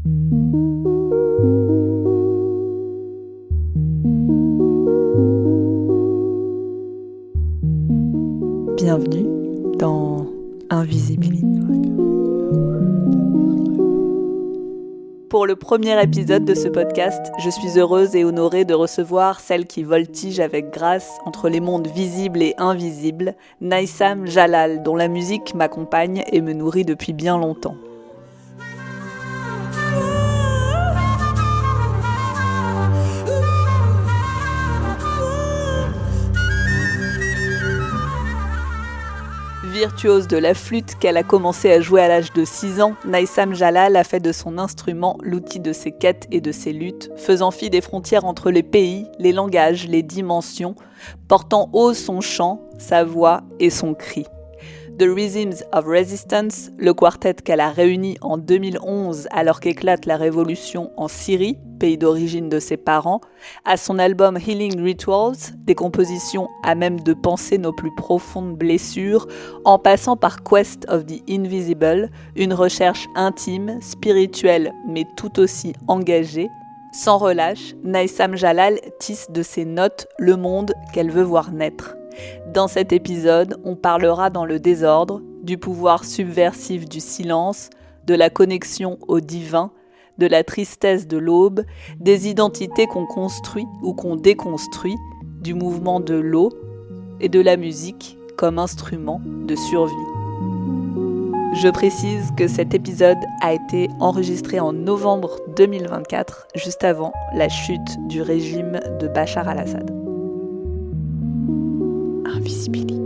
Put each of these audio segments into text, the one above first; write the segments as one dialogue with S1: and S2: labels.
S1: Bienvenue dans Invisibility. Pour le premier épisode de ce podcast, je suis heureuse et honorée de recevoir celle qui voltige avec grâce entre les mondes visibles et invisibles, Naïsam Jalal, dont la musique m'accompagne et me nourrit depuis bien longtemps. Virtuose de la flûte qu'elle a commencé à jouer à l'âge de 6 ans, Naïsam Jalal a fait de son instrument l'outil de ses quêtes et de ses luttes, faisant fi des frontières entre les pays, les langages, les dimensions, portant haut son chant, sa voix et son cri. The Rhythms of Resistance, le quartet qu'elle a réuni en 2011 alors qu'éclate la révolution en Syrie, pays d'origine de ses parents, à son album Healing Rituals, des compositions à même de penser nos plus profondes blessures, en passant par Quest of the Invisible, une recherche intime, spirituelle mais tout aussi engagée. Sans relâche, Naïsam Jalal tisse de ses notes le monde qu'elle veut voir naître. Dans cet épisode, on parlera dans le désordre, du pouvoir subversif du silence, de la connexion au divin, de la tristesse de l'aube, des identités qu'on construit ou qu'on déconstruit, du mouvement de l'eau et de la musique comme instrument de survie. Je précise que cet épisode a été enregistré en novembre 2024, juste avant la chute du régime de Bachar al-Assad. Invisibility.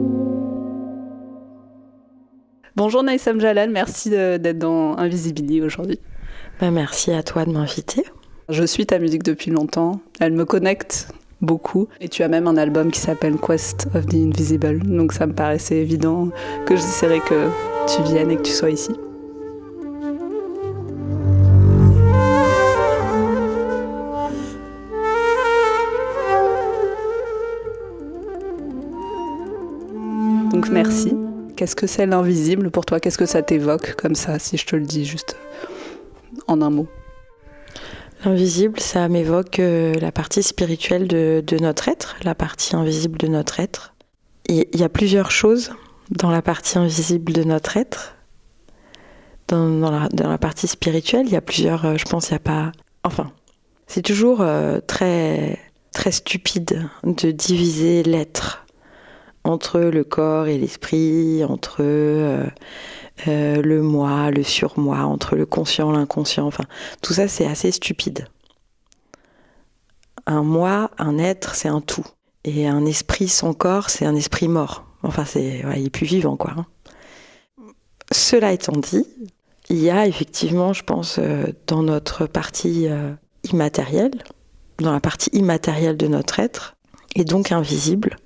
S1: Bonjour Naïsam Jalal, merci d'être dans Invisibility aujourd'hui.
S2: Merci à toi de m'inviter.
S1: Je suis ta musique depuis longtemps, elle me connecte beaucoup et tu as même un album qui s'appelle Quest of the Invisible, donc ça me paraissait évident que j'essaierais que tu viennes et que tu sois ici. Donc merci. Qu'est-ce que c'est l'invisible pour toi ? Qu'est-ce que ça t'évoque comme ça, si je te le dis juste en un mot ?
S2: L'invisible, ça m'évoque la partie spirituelle de notre être, la partie invisible de notre être. Il y a plusieurs choses dans la partie invisible de notre être. Dans la partie spirituelle, il y a plusieurs... je pense il n'y a pas... Enfin, c'est toujours très, très stupide de diviser l'être entre le corps et l'esprit, entre le moi, le surmoi, entre le conscient, l'inconscient, enfin, tout ça c'est assez stupide. Un moi, un être, c'est un tout. Et un esprit sans corps, c'est un esprit mort. Enfin, il est plus vivant, quoi. Cela étant dit, il y a effectivement, je pense, dans notre partie immatérielle, dans la partie immatérielle de notre être, et donc invisible,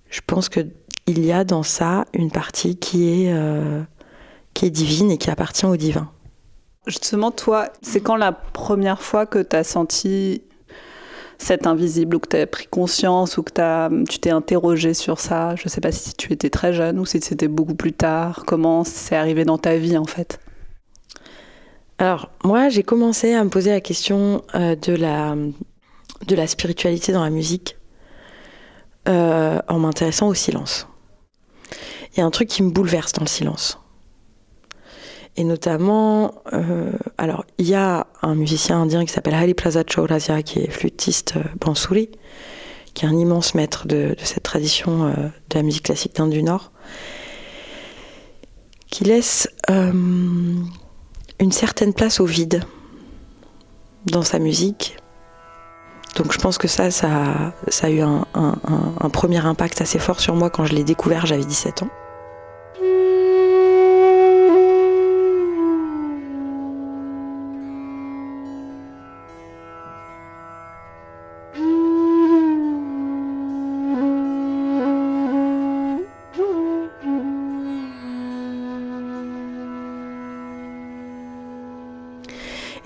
S2: je pense qu'il y a dans ça une partie qui est divine et qui appartient au divin.
S1: Justement, toi, c'est quand la première fois que tu as senti cet invisible, ou que tu as pris conscience, ou que tu t'es interrogée sur ça ? Je ne sais pas si tu étais très jeune ou si c'était beaucoup plus tard. Comment c'est arrivé dans ta vie, en fait ?
S2: Alors, moi, j'ai commencé à me poser la question de la spiritualité dans la musique en m'intéressant au silence. Il y a un truc qui me bouleverse dans le silence. Et notamment, alors il y a un musicien indien qui s'appelle Hariprasad Chaurasia, qui est flûtiste bansuri, qui est un immense maître de cette tradition de la musique classique d'Inde du Nord, qui laisse une certaine place au vide dans sa musique. Donc je pense que ça a eu un premier impact assez fort sur moi quand je l'ai découvert, j'avais 17 ans.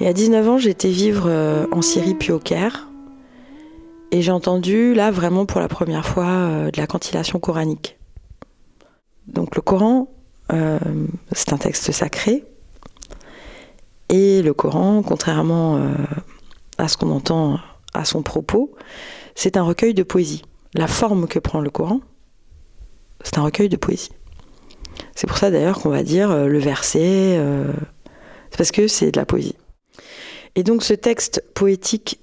S2: Et à 19 ans, j'étais vivre en Syrie puis au Caire. Et j'ai entendu, là, vraiment pour la première fois, de la cantillation coranique. Donc le Coran, c'est un texte sacré. Et le Coran, contrairement à ce qu'on entend à son propos, c'est un recueil de poésie. La forme que prend le Coran, c'est un recueil de poésie. C'est pour ça d'ailleurs qu'on va dire le verset, c'est parce que c'est de la poésie. Et donc ce texte poétique,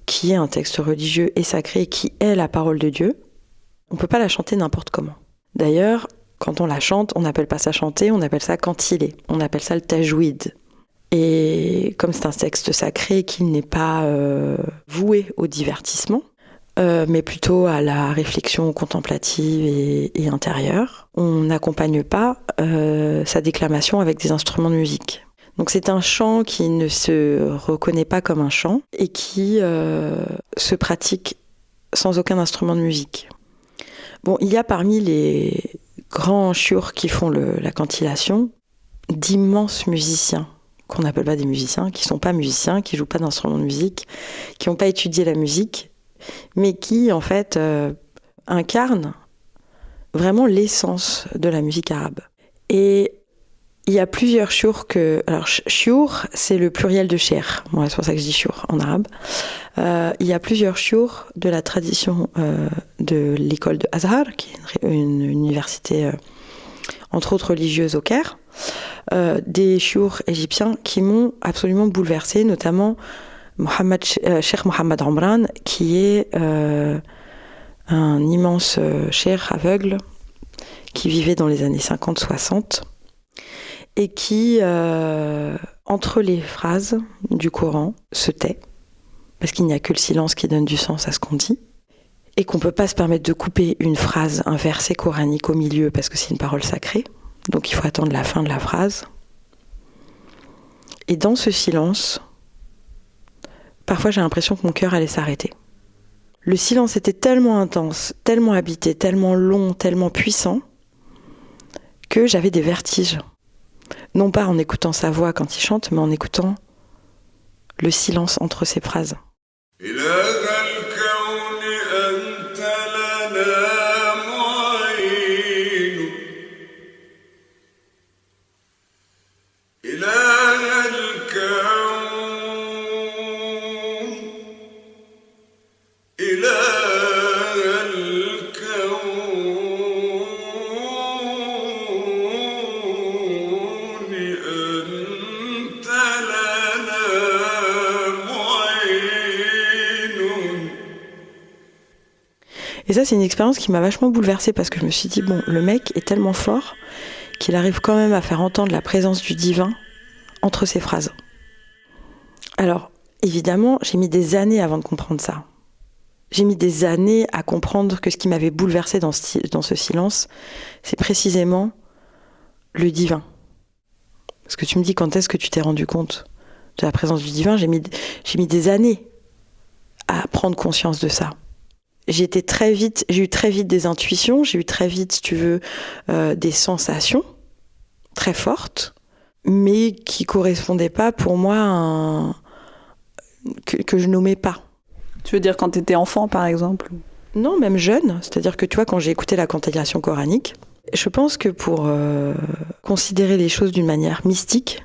S2: qui est un texte religieux et sacré, qui est la parole de Dieu, on ne peut pas la chanter n'importe comment. D'ailleurs, quand on la chante, on n'appelle pas ça chanter, on appelle ça cantiler, on appelle ça le tajwid. Et comme c'est un texte sacré qui n'est pas voué au divertissement, mais plutôt à la réflexion contemplative et intérieure, on n'accompagne pas sa déclamation avec des instruments de musique. Donc c'est un chant qui ne se reconnaît pas comme un chant et qui se pratique sans aucun instrument de musique. Bon, il y a parmi les grands chiours qui font la cantillation d'immenses musiciens, qu'on n'appelle pas des musiciens, qui ne sont pas musiciens, qui ne jouent pas d'instruments de musique, qui n'ont pas étudié la musique, mais qui, en fait, incarnent vraiment l'essence de la musique arabe. Et il y a plusieurs chiours que... Alors, chiour, c'est le pluriel de cher. Bon, c'est pour ça que je dis chiour en arabe. Il y a plusieurs chiours de la tradition de l'école de Azhar, qui est une université, entre autres religieuse au Caire. Des chiours égyptiens qui m'ont absolument bouleversée, notamment Cheikh Mohammed Omran, qui est un immense cheikh aveugle qui vivait dans les années 50-60 et qui, entre les phrases du Coran, se tait, parce qu'il n'y a que le silence qui donne du sens à ce qu'on dit, et qu'on ne peut pas se permettre de couper une phrase, un verset coranique au milieu, parce que c'est une parole sacrée, donc il faut attendre la fin de la phrase. Et dans ce silence, parfois j'ai l'impression que mon cœur allait s'arrêter. Le silence était tellement intense, tellement habité, tellement long, tellement puissant, que j'avais des vertiges. Non pas en écoutant sa voix quand il chante, mais en écoutant le silence entre ses phrases. Et ça, c'est une expérience qui m'a vachement bouleversée parce que je me suis dit, bon, le mec est tellement fort qu'il arrive quand même à faire entendre la présence du divin entre ses phrases. Alors, évidemment, j'ai mis des années avant de comprendre ça. J'ai mis des années à comprendre que ce qui m'avait bouleversée dans ce silence, c'est précisément le divin. Parce que tu me dis, quand est-ce que tu t'es rendu compte de la présence du divin ? J'ai mis des années à prendre conscience de ça. J'ai eu très vite des intuitions, j'ai eu très vite, si tu veux, des sensations très fortes, mais qui correspondaient pas pour moi que je nommais pas.
S1: Tu veux dire quand tu étais enfant, par exemple ?
S2: Non, même jeune. C'est-à-dire que tu vois, quand j'ai écouté la cantillation coranique, je pense que pour considérer les choses d'une manière mystique,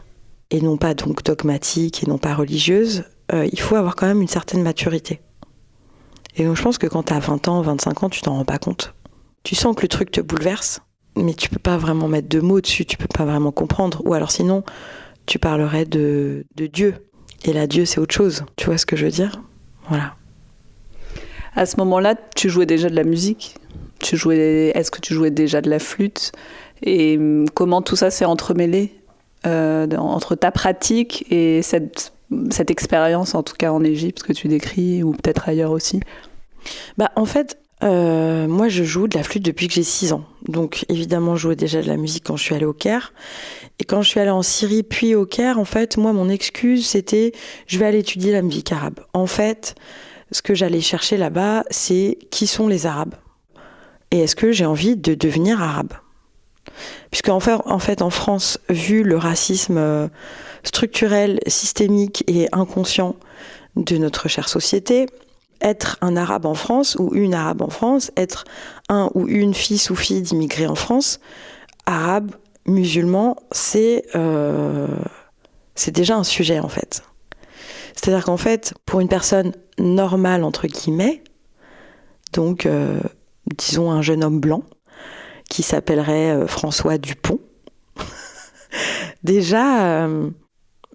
S2: et non pas donc dogmatique, et non pas religieuse, il faut avoir quand même une certaine maturité. Et donc je pense que quand tu as 20 ans, 25 ans, tu t'en rends pas compte. Tu sens que le truc te bouleverse, mais tu peux pas vraiment mettre de mots dessus, tu peux pas vraiment comprendre. Ou alors sinon, tu parlerais de Dieu. Et là, Dieu, c'est autre chose. Tu vois ce que je veux dire ? Voilà.
S1: À ce moment-là, tu jouais déjà de la musique ? Est-ce que tu jouais déjà de la flûte ? Et comment tout ça s'est entremêlé entre ta pratique et cette expérience, en tout cas en Égypte, que tu décris, ou peut-être ailleurs aussi ?
S2: En fait, moi je joue de la flûte depuis que j'ai 6 ans. Donc évidemment, je jouais déjà de la musique quand je suis allée au Caire. Et quand je suis allée en Syrie, puis au Caire, en fait, moi, mon excuse, c'était je vais aller étudier la musique arabe. En fait, ce que j'allais chercher là-bas, c'est qui sont les Arabes ? Et est-ce que j'ai envie de devenir arabe ? Puisqu'en fait, en France, vu le racisme structurel, systémique et inconscient de notre chère société, être un arabe en France ou une arabe en France, être un ou une fils ou fille d'immigrés en France, arabe, musulman, c'est C'est déjà un sujet, en fait. C'est-à-dire qu'en fait, pour une personne normale, entre guillemets, donc, disons un jeune homme blanc, qui s'appellerait François Dupont, déjà,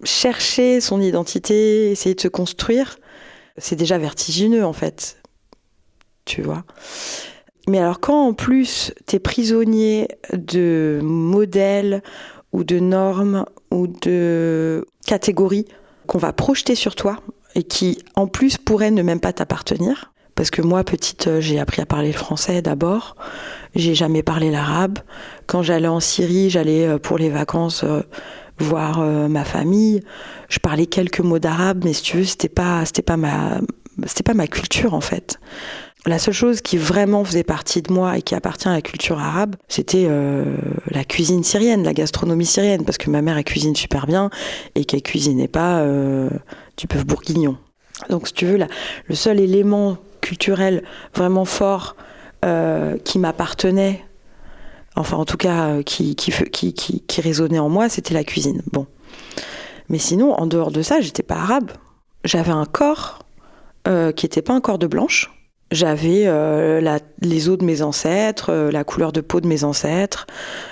S2: chercher son identité, essayer de se construire, c'est déjà vertigineux, en fait. Tu vois ? Mais alors quand en plus t'es prisonnier de modèles ou de normes ou de catégories qu'on va projeter sur toi et qui en plus pourraient ne même pas t'appartenir, parce que moi petite j'ai appris à parler le français d'abord, j'ai jamais parlé l'arabe. Quand j'allais en Syrie, j'allais pour les vacances voir ma famille, je parlais quelques mots d'arabe, mais si tu veux c'était pas ma culture en fait. La seule chose qui vraiment faisait partie de moi et qui appartient à la culture arabe, c'était la cuisine syrienne, la gastronomie syrienne, parce que ma mère elle cuisine super bien et qu'elle cuisinait pas du bœuf bourguignon. Donc si tu veux, le seul élément culturel vraiment fort qui m'appartenait, enfin en tout cas qui résonnait en moi, c'était la cuisine. Bon, mais sinon en dehors de ça, j'étais pas arabe. J'avais un corps qui était pas un corps de blanche. J'avais les os de mes ancêtres, la couleur de peau de mes ancêtres,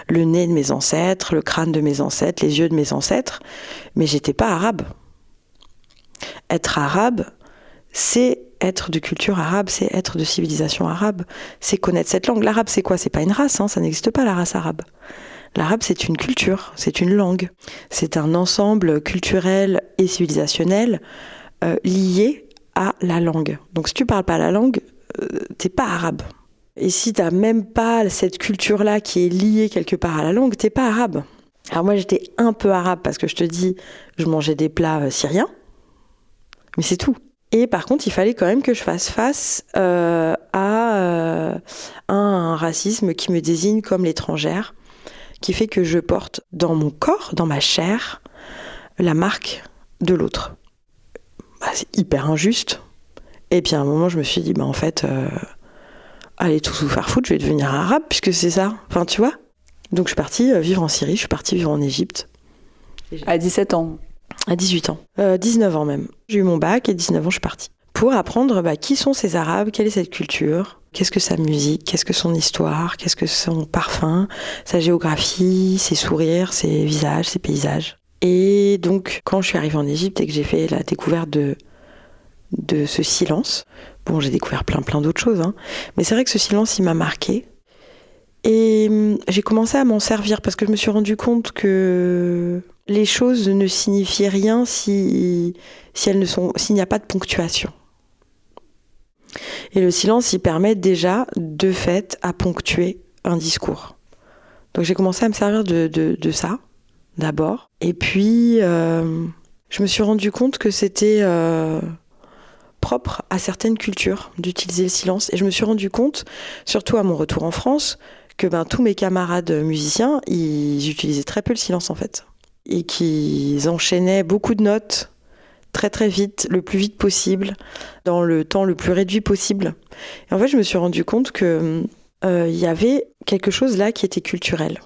S2: le nez de mes ancêtres, le crâne de mes ancêtres, les yeux de mes ancêtres, mais j'étais pas arabe. Être arabe, c'est être de culture arabe, c'est être de civilisation arabe, c'est connaître cette langue. L'arabe, c'est quoi ? C'est pas une race, ça n'existe pas la race arabe. L'arabe, c'est une culture, c'est une langue, c'est un ensemble culturel et civilisationnel lié à la langue. Donc si tu parles pas la langue, t'es pas arabe. Et si t'as même pas cette culture-là qui est liée quelque part à la langue, t'es pas arabe. Alors moi j'étais un peu arabe parce que je te dis, je mangeais des plats syriens, mais c'est tout. Et par contre, il fallait quand même que je fasse face à un racisme qui me désigne comme l'étrangère, qui fait que je porte dans mon corps, dans ma chair, la marque de l'autre. C'est hyper injuste. Et puis à un moment, je me suis dit, en fait, allez tous vous faire foutre, je vais devenir arabe, puisque c'est ça. Enfin, tu vois. Donc je suis partie vivre en Syrie, je suis partie vivre en Égypte.
S1: À 17 ans.
S2: À 18 ans. 19 ans même. J'ai eu mon bac et 19 ans, je suis partie. Pour apprendre qui sont ces Arabes, quelle est cette culture, qu'est-ce que sa musique, qu'est-ce que son histoire, qu'est-ce que son parfum, sa géographie, ses sourires, ses visages, ses paysages. Et donc, quand je suis arrivée en Égypte et que j'ai fait la découverte de ce silence, bon, j'ai découvert plein d'autres choses, mais c'est vrai que ce silence, il m'a marquée. Et j'ai commencé à m'en servir parce que je me suis rendu compte que les choses ne signifiaient rien s'il n'y a pas de ponctuation. Et le silence, il permet déjà, de fait, à ponctuer un discours. Donc j'ai commencé à me servir de ça, d'abord. Et puis, je me suis rendu compte que c'était propre à certaines cultures d'utiliser le silence. Et je me suis rendu compte, surtout à mon retour en France, que tous mes camarades musiciens, ils utilisaient très peu le silence en fait. Et qu'ils enchaînaient beaucoup de notes très très vite, le plus vite possible, dans le temps le plus réduit possible. Et en fait, je me suis rendu compte que y avait quelque chose là qui était culturel.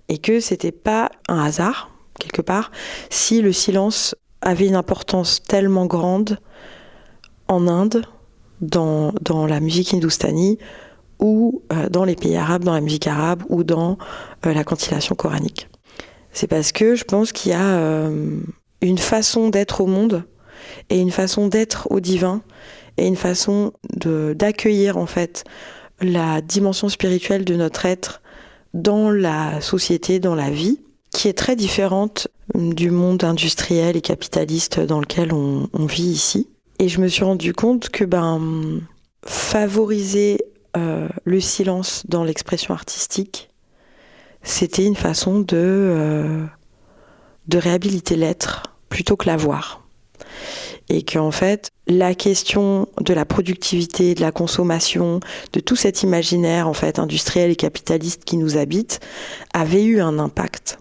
S2: Et que c'était pas un hasard, quelque part, si le silence avait une importance tellement grande en Inde, dans la musique hindoustanie, ou dans les pays arabes, dans la musique arabe, ou dans la cantillation coranique. C'est parce que je pense qu'il y a une façon d'être au monde, et une façon d'être au divin, et une façon d'accueillir en fait la dimension spirituelle de notre être dans la société, dans la vie, qui est très différente du monde industriel et capitaliste dans lequel on vit ici. Et je me suis rendu compte que favoriser le silence dans l'expression artistique, c'était une façon de réhabiliter l'être plutôt que l'avoir. Et qu'en fait, la question de la productivité, de la consommation, de tout cet imaginaire en fait industriel et capitaliste qui nous habite, avait eu un impact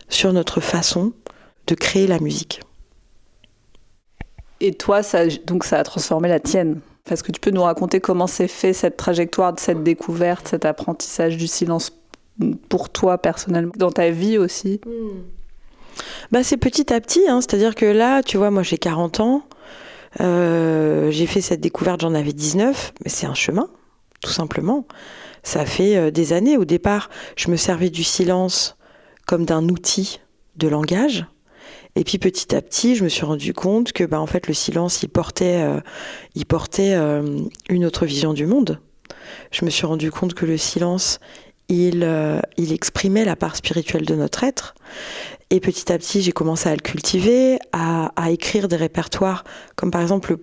S2: sur notre façon de créer la musique.
S1: Et toi, ça a transformé la tienne. Est-ce que tu peux nous raconter comment s'est fait cette trajectoire, cette découverte, cet apprentissage du silence pour toi personnellement, dans ta vie aussi ?
S2: C'est petit à petit, hein. C'est-à-dire que là, tu vois, moi j'ai 40 ans, j'ai fait cette découverte, j'en avais 19, mais c'est un chemin, tout simplement. Ça fait des années. Au départ, je me servais du silence comme d'un outil de langage. Et puis petit à petit, je me suis rendu compte que en fait, le silence, il portait une autre vision du monde. Je me suis rendu compte que le silence, il exprimait la part spirituelle de notre être. Et petit à petit, j'ai commencé à le cultiver, à écrire des répertoires, comme par exemple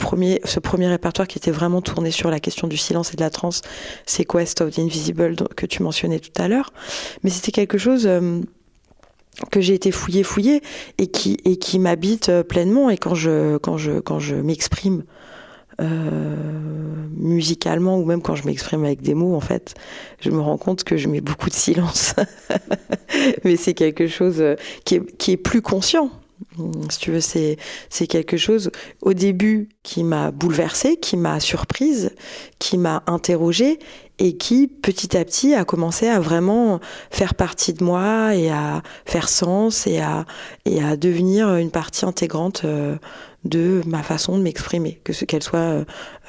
S2: ce premier répertoire qui était vraiment tourné sur la question du silence et de la transe, c'est Quest of the Invisible que tu mentionnais tout à l'heure. Mais c'était quelque chose que j'ai été fouiller et qui m'habite pleinement. Et quand je m'exprime musicalement ou même quand je m'exprime avec des mots, en fait, je me rends compte que je mets beaucoup de silence. Mais c'est quelque chose qui est plus conscient. Si tu veux, c'est quelque chose au début qui m'a bouleversée, qui m'a surprise, qui m'a interrogée et qui petit à petit a commencé à vraiment faire partie de moi et à faire sens et à devenir une partie intégrante de ma façon de m'exprimer, qu'elle soit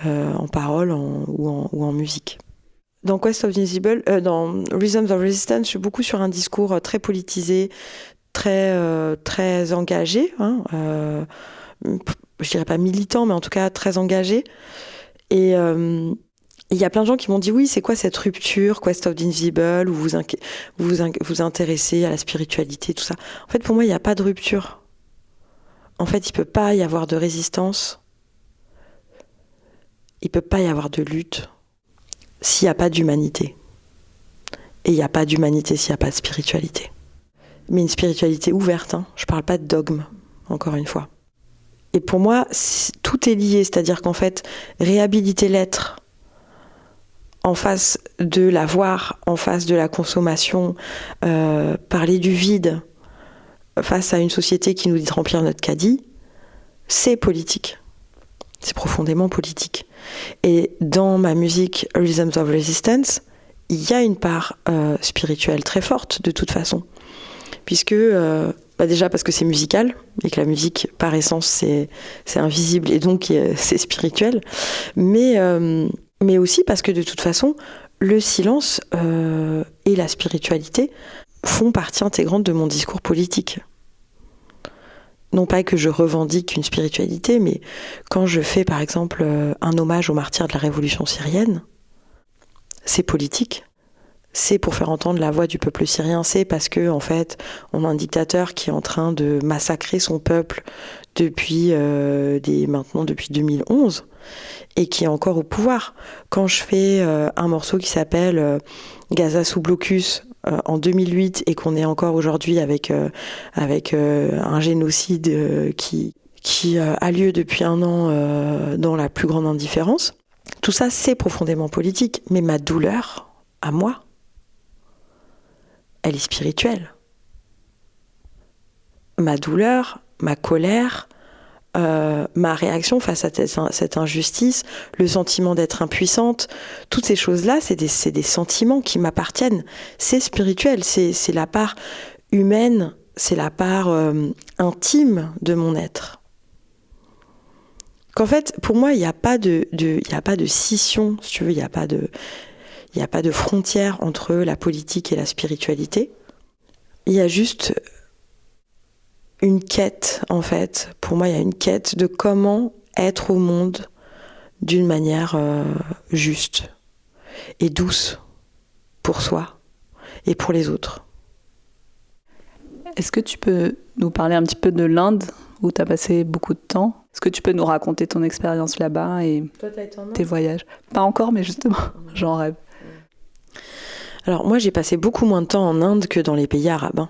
S2: en parole ou en musique. Dans Quest of the Invisible, dans Rhythms of Resistance, je suis beaucoup sur un discours très politisé, très engagé, hein, je dirais pas militant, mais en tout cas très engagé. Et il y a plein de gens qui m'ont dit oui, c'est quoi cette rupture, Quest of the Invisible, où vous intéressez à la spiritualité, tout ça. En fait, pour moi, il n'y a pas de rupture. En fait, il peut pas y avoir de résistance. Il peut pas y avoir de lutte s'il n'y a pas d'humanité. Et il n'y a pas d'humanité s'il n'y a pas de spiritualité. Mais une spiritualité ouverte, hein. Je parle pas de dogme, encore une fois. Et pour moi, tout est lié, c'est-à-dire qu'en fait, réhabiliter l'être en face de l'avoir, en face de la consommation, parler du vide face à une société qui nous dit de remplir notre caddie, c'est politique. C'est profondément politique. Et dans ma musique Rhythms of Resistance, il y a une part spirituelle très forte, de toute façon. Puisque, déjà parce que c'est musical, et que la musique, par essence, c'est invisible, et donc c'est spirituel. Mais aussi parce que, de toute façon, le silence et la spiritualité font partie intégrante de mon discours politique. Non pas que je revendique une spiritualité, mais quand je fais, par exemple, un hommage aux martyrs de la révolution syrienne, c'est politique. C'est pour faire entendre la voix du peuple syrien. C'est parce que, en fait, on a un dictateur qui est en train de massacrer son peuple depuis 2011 et qui est encore au pouvoir. Quand je fais un morceau qui s'appelle Gaza sous blocus en 2008 et qu'on est encore aujourd'hui avec un génocide qui a lieu depuis 1 an dans la plus grande indifférence, tout ça c'est profondément politique, mais ma douleur, à moi, elle est spirituelle. Ma douleur, ma colère, ma réaction face à cette injustice, le sentiment d'être impuissante, toutes ces choses-là, c'est des sentiments qui m'appartiennent. C'est spirituel, c'est la part humaine, c'est la part intime de mon être. Qu'en fait, pour moi, il n'y a pas de scission, si tu veux, il n'y a pas de frontière entre la politique et la spiritualité. Il y a juste une quête, en fait. Pour moi, il y a une quête de comment être au monde d'une manière juste et douce pour soi et pour les autres.
S1: Est-ce que tu peux nous parler un petit peu de l'Inde, où tu as passé beaucoup de temps? Est-ce que tu peux nous raconter ton expérience là-bas et tes voyages? Pas encore, mais justement, j'en rêve.
S2: Alors moi, j'ai passé beaucoup moins de temps en Inde que dans les pays arabes, hein.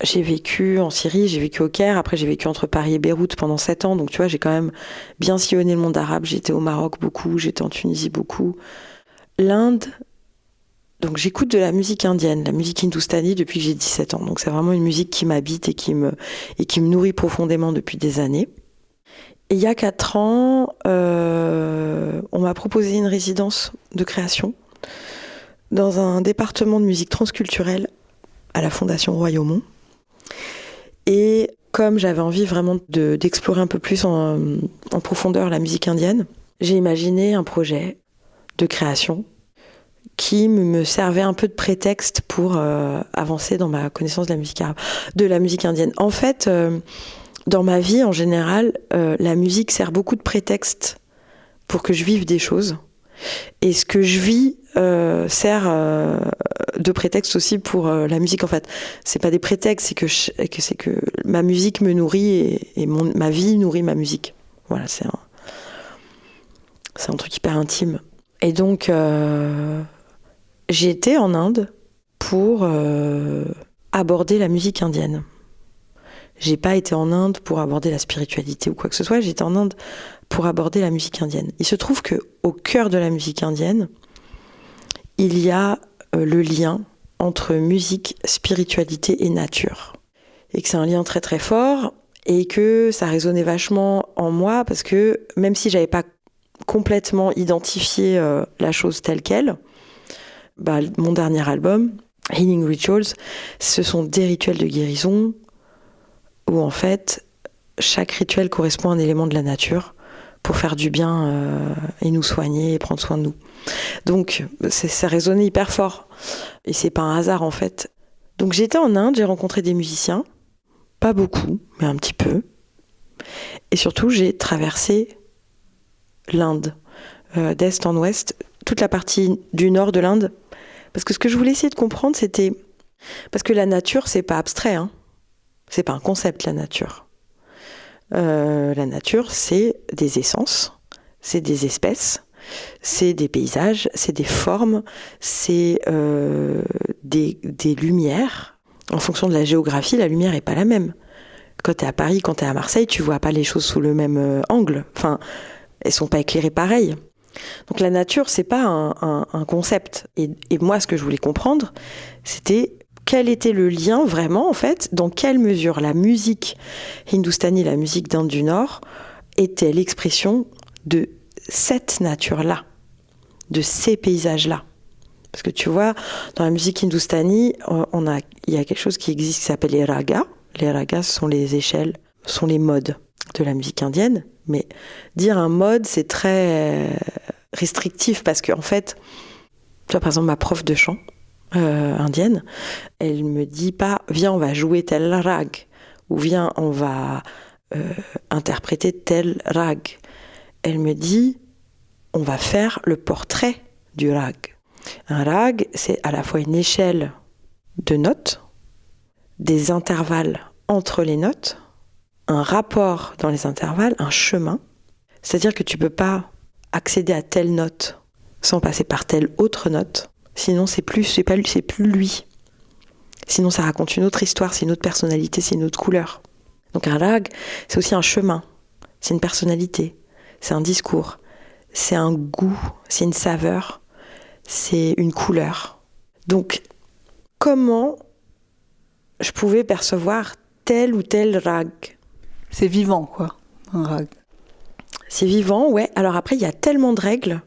S2: J'ai vécu en Syrie, j'ai vécu au Caire, après j'ai vécu entre Paris et Beyrouth pendant 7 ans, donc tu vois, j'ai quand même bien sillonné le monde arabe. J'étais au Maroc beaucoup, j'étais en Tunisie beaucoup. L'Inde, donc j'écoute de la musique indienne, la musique hindoustanie depuis que j'ai 17 ans, donc c'est vraiment une musique qui m'habite et qui me nourrit profondément depuis des années. Et il y a 4 ans, on m'a proposé une résidence de création dans un département de musique transculturelle à la Fondation Royaumont. Et comme j'avais envie vraiment d'explorer un peu plus en profondeur la musique indienne, j'ai imaginé un projet de création qui me servait un peu de prétexte pour avancer dans ma connaissance de la musique indienne. En fait, dans ma vie, en général, la musique sert beaucoup de prétexte pour que je vive des choses. Et ce que je vis sert de prétexte aussi pour la musique. En fait, c'est pas des prétextes, c'est que ma musique me nourrit et ma vie nourrit ma musique. Voilà, c'est un truc hyper intime. Et donc, j'ai été en Inde pour aborder la musique indienne. J'ai pas été en Inde pour aborder la spiritualité ou quoi que ce soit, j'étais en Inde pour aborder la musique indienne. Il se trouve qu'au cœur de la musique indienne, il y a le lien entre musique, spiritualité et nature. Et que c'est un lien très très fort et que ça résonnait vachement en moi parce que même si j'avais pas complètement identifié la chose telle qu'elle, mon dernier album, Healing Rituals, ce sont des rituels de guérison où en fait chaque rituel correspond à un élément de la nature pour faire du bien et nous soigner et prendre soin de nous. Donc ça résonnait hyper fort et c'est pas un hasard en fait. Donc j'étais en Inde, j'ai rencontré des musiciens, pas beaucoup mais un petit peu, et surtout j'ai traversé l'Inde d'est en ouest, toute la partie du nord de l'Inde, parce que ce que je voulais essayer de comprendre c'était parce que la nature c'est pas abstrait, hein. C'est pas un concept, la nature. La nature, c'est des essences, c'est des espèces, c'est des paysages, c'est des formes, c'est des lumières. En fonction de la géographie, la lumière n'est pas la même. Quand tu es à Paris, quand tu es à Marseille, tu vois pas les choses sous le même angle. Enfin, elles sont pas éclairées pareil. Donc la nature, c'est pas un concept. Et moi, ce que je voulais comprendre, c'était quel était le lien vraiment, en fait, dans quelle mesure la musique hindoustanie, la musique d'Inde du Nord, était l'expression de cette nature-là, de ces paysages-là. Parce que tu vois, dans la musique hindoustanie, il y a quelque chose qui existe qui s'appelle les ragas. Les ragas, ce sont les échelles, sont les modes de la musique indienne. Mais dire un mode, c'est très restrictif parce qu'en fait, tu vois, par exemple, ma prof de chant, indienne, elle me dit pas viens on va jouer tel rag ou viens on va interpréter tel rag. Elle me dit on va faire le portrait du rag. Un rag, c'est à la fois une échelle de notes, des intervalles entre les notes, un rapport dans les intervalles, un chemin. C'est-à-dire que tu peux pas accéder à telle note sans passer par telle autre note. Sinon, c'est plus lui. Sinon, ça raconte une autre histoire, c'est une autre personnalité, c'est une autre couleur. Donc un rag, c'est aussi un chemin, c'est une personnalité, c'est un discours, c'est un goût, c'est une saveur, c'est une couleur. Donc, comment je pouvais percevoir tel ou tel rag ?
S1: C'est vivant, quoi, un rag.
S2: C'est vivant, ouais. Alors après, il y a tellement de règles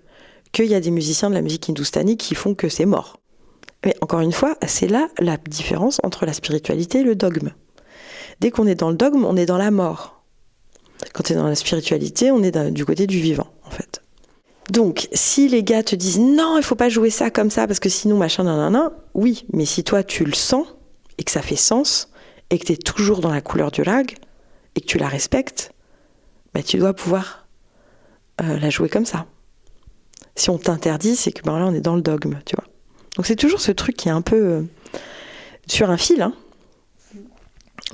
S2: qu'il y a des musiciens de la musique hindoustanie qui font que c'est mort. Mais encore une fois, c'est là la différence entre la spiritualité et le dogme. Dès qu'on est dans le dogme, on est dans la mort. Quand on est dans la spiritualité, on est du côté du vivant, en fait. Donc, si les gars te disent « Non, il faut pas jouer ça comme ça, parce que sinon, machin, nanana », oui, mais si toi, tu le sens, et que ça fait sens, et que tu es toujours dans la couleur du rag, et que tu la respectes, bah, tu dois pouvoir la jouer comme ça. Si on t'interdit, c'est que là, on est dans le dogme, tu vois. Donc c'est toujours ce truc qui est un peu sur un fil, hein.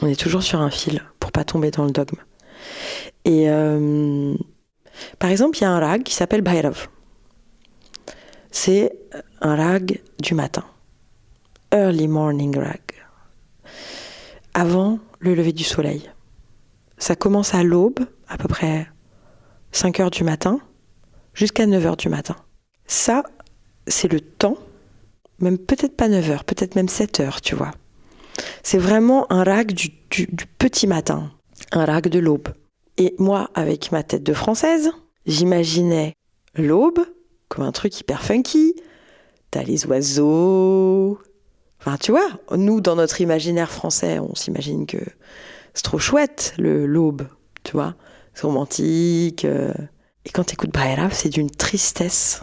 S2: On est toujours sur un fil pour pas tomber dans le dogme. Et par exemple, il y a un rag qui s'appelle Bhairav. C'est un rag du matin. Early morning rag. Avant le lever du soleil. Ça commence à l'aube, à peu près 5 heures du matin, jusqu'à 9 heures du matin. Ça, c'est le temps, même peut-être pas 9 heures, peut-être même 7 heures, tu vois. C'est vraiment un rag du petit matin, un rag de l'aube. Et moi, avec ma tête de française, j'imaginais l'aube comme un truc hyper funky. T'as les oiseaux, Enfin, tu vois, nous, dans notre imaginaire français, on s'imagine que c'est trop chouette, l'aube, tu vois. C'est romantique. Et quand t'écoutes Bhairav, c'est d'une tristesse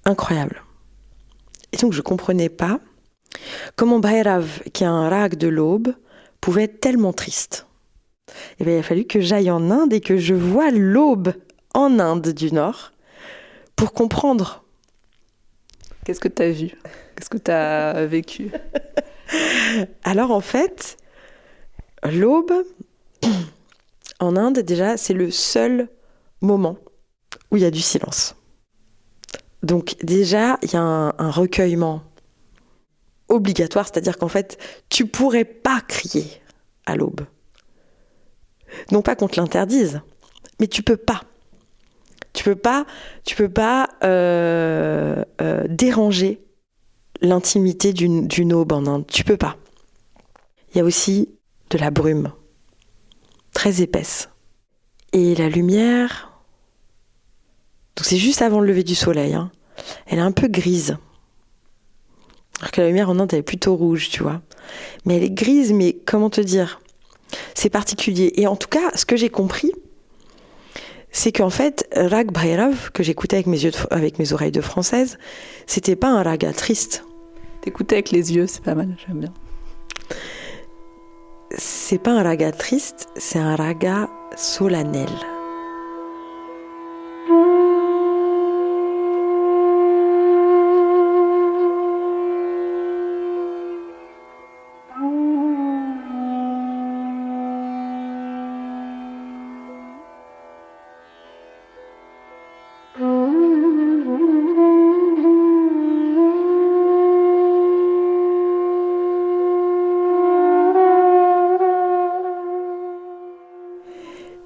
S2: incroyable. Et donc, je comprenais pas comment Bhairav, qui est un rag de l'aube, pouvait être tellement triste. Et bien, il a fallu que j'aille en Inde et que je voie l'aube en Inde du Nord pour comprendre.
S1: Qu'est-ce que tu as vu? Qu'est-ce que tu as vécu?
S2: Alors, en fait, l'aube, en Inde, déjà, c'est le seul moment où il y a du silence. Donc, déjà, il y a un recueillement obligatoire, c'est-à-dire qu'en fait, tu pourrais pas crier à l'aube. Non pas qu'on te l'interdise, mais tu peux pas. Tu peux pas déranger l'intimité d'une aube en Inde. Tu peux pas. Il y a aussi de la brume, très épaisse. Et la lumière, donc c'est juste avant le lever du soleil, hein. Elle est un peu grise. Alors que la lumière en Inde, elle est plutôt rouge, tu vois. Mais elle est grise, mais comment te dire ? C'est particulier. Et en tout cas, ce que j'ai compris, c'est qu'en fait, Rag Bhairav, que j'écoutais avec mes oreilles de française, c'était pas un raga triste.
S1: T'écoutais avec les yeux, c'est pas mal, j'aime bien.
S2: C'est pas un raga triste, c'est un raga solennel.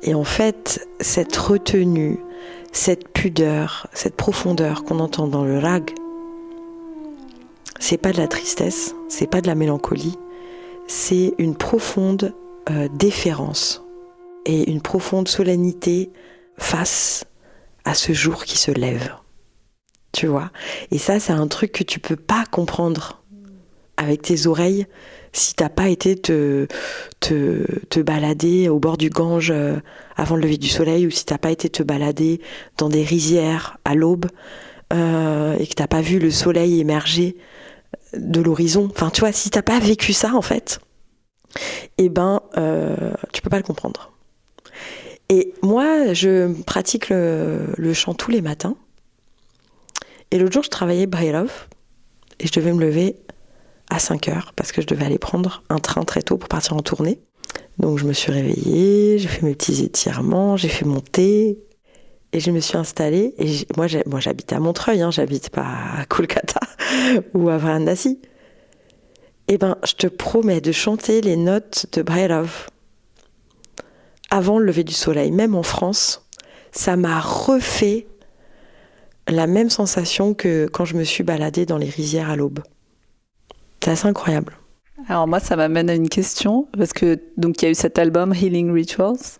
S2: Et en fait, cette retenue, cette pudeur, cette profondeur qu'on entend dans le rag, c'est pas de la tristesse, c'est pas de la mélancolie, c'est une profonde déférence et une profonde solennité face à ce jour qui se lève. Tu vois ? Et ça, c'est un truc que tu peux pas comprendre avec tes oreilles si t'as pas été te balader au bord du Gange avant le lever du soleil, ou si t'as pas été te balader dans des rizières à l'aube et que t'as pas vu le soleil émerger de l'horizon. Enfin, tu vois, si t'as pas vécu ça, en fait, eh ben, tu peux pas le comprendre. Et moi, je pratique le chant tous les matins. Et l'autre jour, je travaillais Bhairav et je devais me lever à 5 heures parce que je devais aller prendre un train très tôt pour partir en tournée. Donc je me suis réveillée, j'ai fait mes petits étirements, j'ai fait mon thé et je me suis installée. Et moi j'habite à Montreuil, hein, j'habite pas à Kolkata ou à Varanasi. Et ben je te promets de chanter les notes de Bhairav avant le lever du soleil, même en France, ça m'a refait la même sensation que quand je me suis baladée dans les rizières à l'aube. C'est assez incroyable.
S1: Alors moi, ça m'amène à une question, parce que donc il y a eu cet album Healing Rituals,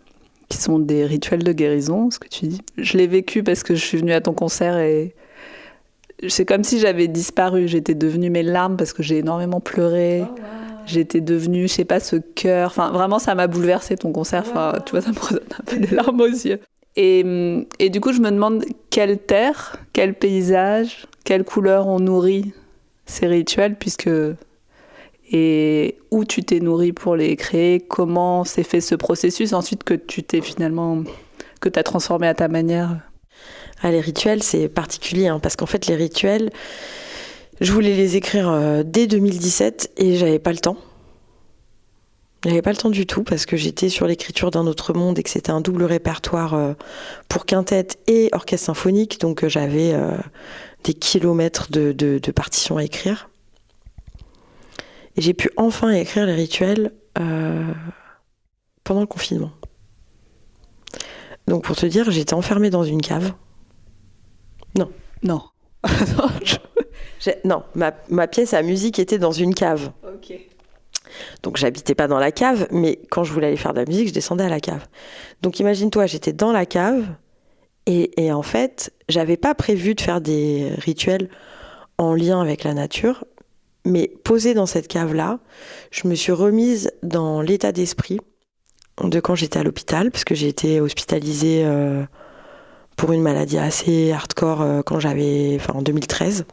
S1: qui sont des rituels de guérison, ce que tu dis. Je l'ai vécu parce que je suis venue à ton concert et c'est comme si j'avais disparu. J'étais devenue mes larmes parce que j'ai énormément pleuré. Oh, wow. J'étais devenue, je sais pas, ce cœur. Enfin, vraiment, ça m'a bouleversé ton concert. Enfin, tu vois, ça me redonne un peu des larmes aux yeux. Et du coup, je me demande quelle terre, quel paysage, quelle couleur ont nourri ces rituels, et où tu t'es nourri pour les créer, comment s'est fait ce processus ensuite que tu t'es finalement, que tu as transformé à ta manière.
S2: Ah, les rituels, c'est particulier, hein, parce qu'en fait, les rituels, je voulais les écrire dès 2017 et j'avais pas le temps. J'avais pas le temps du tout parce que j'étais sur l'écriture d'un autre monde et que c'était un double répertoire pour quintette et orchestre symphonique, donc j'avais des kilomètres de partitions à écrire. Et j'ai pu enfin écrire les rituels pendant le confinement. Donc pour te dire, j'étais enfermée dans une cave. Non. Non, ma pièce à musique était dans une cave.
S1: Ok.
S2: Donc j'habitais pas dans la cave, mais quand je voulais aller faire de la musique, je descendais à la cave. Donc imagine-toi, j'étais dans la cave et en fait, j'avais pas prévu de faire des rituels en lien avec la nature. Mais posée dans cette cave-là, je me suis remise dans l'état d'esprit de quand j'étais à l'hôpital, parce que j'ai été hospitalisée pour une maladie assez hardcore en 2013.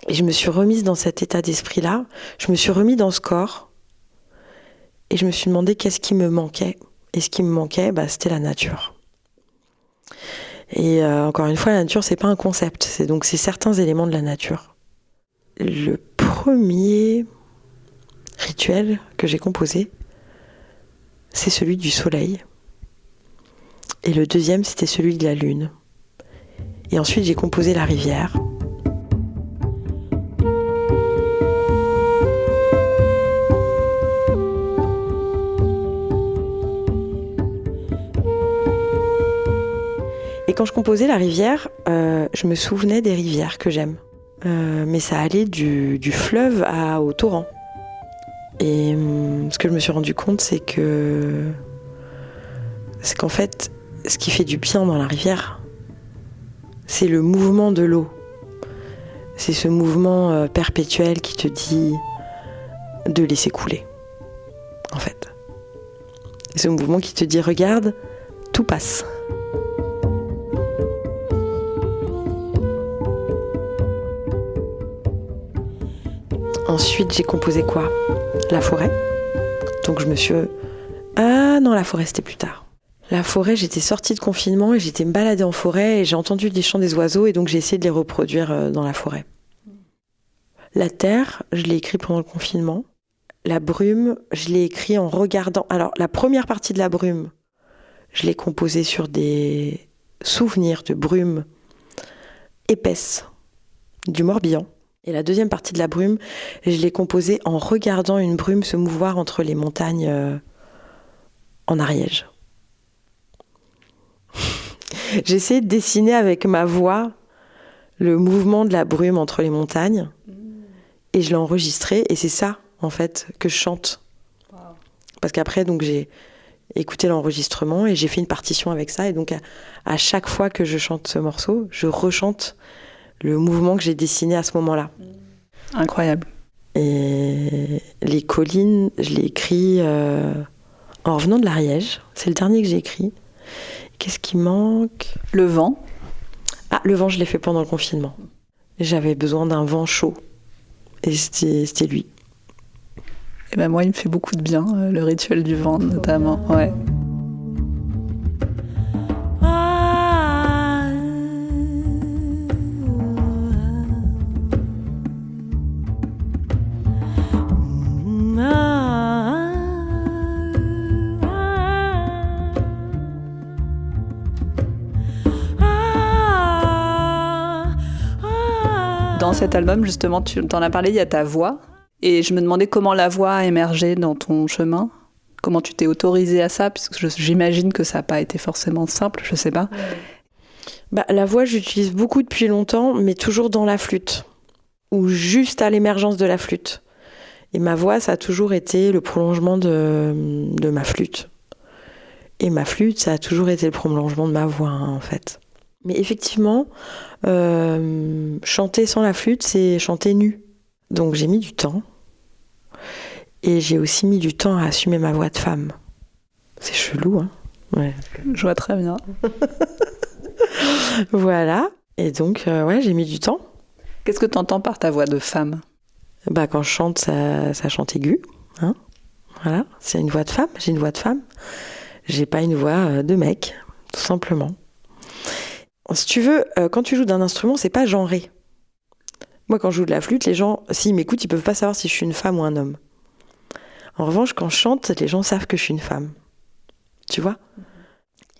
S2: Et je me suis remise dans cet état d'esprit-là, je me suis remise dans ce corps, et je me suis demandé qu'est-ce qui me manquait. Et ce qui me manquait, c'était la nature. Et encore une fois, la nature, c'est pas un concept, c'est certains éléments de la nature. Le premier rituel que j'ai composé, c'est celui du soleil. Et le deuxième, c'était celui de la lune. Et ensuite, j'ai composé la rivière. Et quand je composais la rivière, je me souvenais des rivières que j'aime. Mais ça allait du fleuve au torrent. Et ce que je me suis rendu compte, c'est qu'en fait, ce qui fait du bien dans la rivière, c'est le mouvement de l'eau. C'est ce mouvement perpétuel qui te dit de laisser couler, en fait. C'est ce mouvement qui te dit, regarde, tout passe. Ensuite, j'ai composé quoi ? La forêt. Donc je me suis... Ah non, la forêt, c'était plus tard. La forêt, j'étais sortie de confinement et j'étais me balader en forêt et j'ai entendu les chants des oiseaux et donc j'ai essayé de les reproduire dans la forêt. La terre, je l'ai écrit pendant le confinement. La brume, je l'ai écrit en regardant... Alors, la première partie de la brume, je l'ai composée sur des souvenirs de brume épaisse du Morbihan. Et la deuxième partie de la brume, je l'ai composée en regardant une brume se mouvoir entre les montagnes en Ariège. J'ai essayé de dessiner avec ma voix le mouvement de la brume entre les montagnes et je l'ai enregistré et c'est ça, en fait, que je chante. Wow. Parce qu'après, donc, j'ai écouté l'enregistrement et j'ai fait une partition avec ça et donc à chaque fois que je chante ce morceau, je rechante le mouvement que j'ai dessiné à ce moment-là.
S1: Incroyable.
S2: Et les collines, je l'ai écrit en revenant de l'Ariège. C'est le dernier que j'ai écrit. Qu'est-ce qui manque ?
S1: Le vent.
S2: Ah, le vent, je l'ai fait pendant le confinement. J'avais besoin d'un vent chaud. Et c'était lui.
S1: Et ben moi, il me fait beaucoup de bien, le rituel du vent, notamment. Ouais. Dans cet album, justement, tu t'en as parlé, il y a ta voix. Et je me demandais comment la voix a émergé dans ton chemin. Comment tu t'es autorisée à ça, puisque j'imagine que ça n'a pas été forcément simple, je sais pas.
S2: La voix, j'utilise beaucoup depuis longtemps, mais toujours dans la flûte. Ou juste à l'émergence de la flûte. Et ma voix, ça a toujours été le prolongement de ma flûte. Et ma flûte, ça a toujours été le prolongement de ma voix, en fait. Mais effectivement, chanter sans la flûte, c'est chanter nu. Donc j'ai mis du temps. Et j'ai aussi mis du temps à assumer ma voix de femme. C'est chelou, hein ? Ouais.
S1: Je vois très bien.
S2: Voilà. Et donc, j'ai mis du temps.
S1: Qu'est-ce que tu entends par ta voix de femme ?
S2: Quand je chante, ça chante aigu. Hein ? Voilà. C'est une voix de femme. J'ai une voix de femme. J'ai pas une voix de mec, tout simplement. Si tu veux, quand tu joues d'un instrument, c'est pas genré. Moi, quand je joue de la flûte, les gens, s'ils m'écoutent, ils peuvent pas savoir si je suis une femme ou un homme. En revanche, quand je chante, les gens savent que je suis une femme. Tu vois ?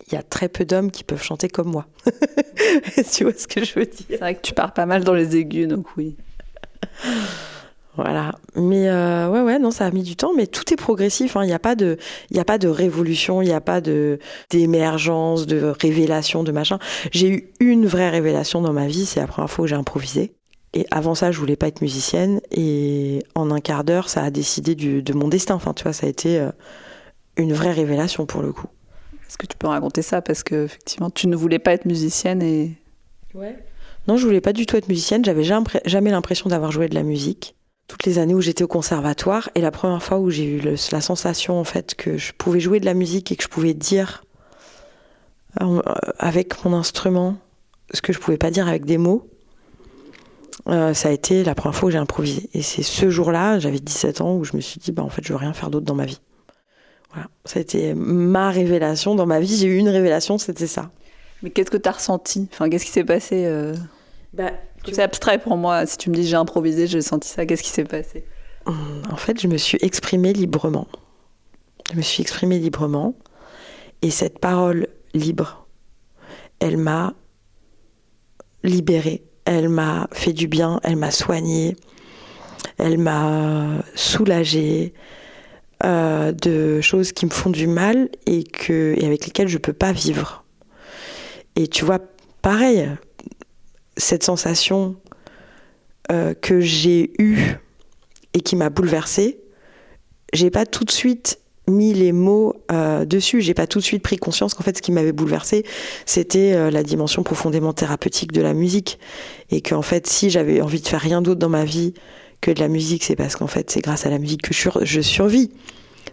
S2: Il y a très peu d'hommes qui peuvent chanter comme moi. Tu vois ce que je veux dire ?
S1: C'est vrai que tu pars pas mal dans les aigus, donc oui.
S2: Voilà. Mais non, ça a mis du temps, mais tout est progressif. Hein. Il n'y a pas de révolution, il n'y a pas d'émergence, de révélation, de machin. J'ai eu une vraie révélation dans ma vie, c'est la première fois où j'ai improvisé. Et avant ça, je voulais pas être musicienne. Et en un quart d'heure, ça a décidé de mon destin. Enfin, tu vois, ça a été une vraie révélation pour le coup.
S1: Est-ce que tu peux raconter ça ? Parce que effectivement, tu ne voulais pas être musicienne et...
S2: Ouais. Non, je voulais pas du tout être musicienne. J'avais jamais l'impression d'avoir joué de la musique. Toutes les années où j'étais au conservatoire, et la première fois où j'ai eu la sensation en fait que je pouvais jouer de la musique et que je pouvais dire avec mon instrument ce que je pouvais pas dire avec des mots, ça a été la première fois où j'ai improvisé. Et c'est ce jour-là, j'avais 17 ans, où je me suis dit, en fait, je veux rien faire d'autre dans ma vie. Voilà, ça a été ma révélation dans ma vie. J'ai eu une révélation, c'était ça.
S1: Mais qu'est-ce que tu as ressenti ? Enfin, qu'est-ce qui s'est passé C'est abstrait pour moi. Si tu me dis j'ai improvisé, j'ai senti ça, qu'est-ce qui s'est passé ?
S2: En fait, je me suis exprimée librement. Et cette parole libre, elle m'a libérée. Elle m'a fait du bien, elle m'a soignée, elle m'a soulagée de choses qui me font du mal et avec lesquelles je ne peux pas vivre. Et tu vois, pareil, cette sensation que j'ai eue et qui m'a bouleversée, j'ai pas tout de suite mis les mots dessus, j'ai pas tout de suite pris conscience qu'en fait ce qui m'avait bouleversée, c'était la dimension profondément thérapeutique de la musique, et qu'en fait si j'avais envie de faire rien d'autre dans ma vie que de la musique, c'est parce qu'en fait c'est grâce à la musique que je survis.